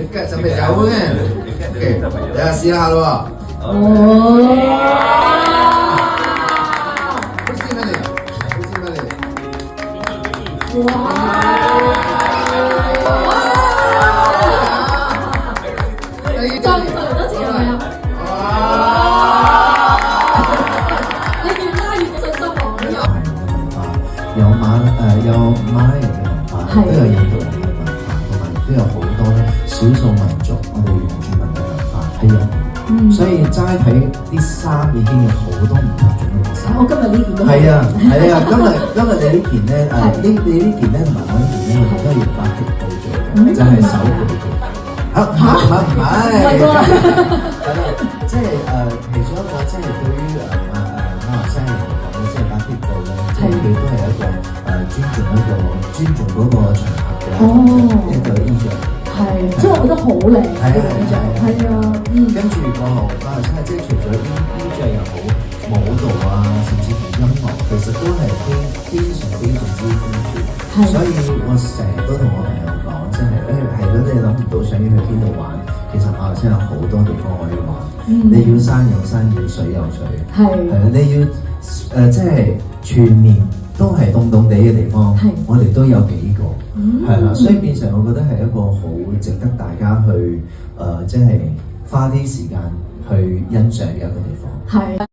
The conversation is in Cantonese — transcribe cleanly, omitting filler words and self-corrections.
Dekat sampai jauh kan? Okey, dah siap lu. Pusing balik. Pusing balik.再做多次係咪啊？你越拉越有信心喎。有馬來人嘅文化，都有印度人嘅文化，同埋都有好多咧少數民族我哋原住民嘅文化喺入面。所以齋睇啲衫已經有好多唔同種類嘅衫。我今日呢件都係啊，今日你呢件咧你呢件咧同埋我呢件咧，我哋都係用巴剔布做嘅，就係手繪嘅。唔係，即係其中一個即係對於馬來西亞人嚟講咧，即係巴剔布咧，即係佢都係一個尊重嗰個場合嘅一個衣着。係，所以我覺得好靚呢個衣着。係啊，跟住個馬來西亞即係除咗衣着又好，舞蹈啊，甚至乎音樂，其實都係非常之豐富。所以我成日都同我朋友講，即係係咯，你諗唔到想要去邊度玩，其實馬來西亞有好多地方可以玩。你要山有山，要水有水，係啊，你要即係全年都係凍凍地嘅地方，我哋都有幾個，係啦，所以變成我覺得係一個好值得大家去即係花啲時間去欣賞嘅一個地方。係。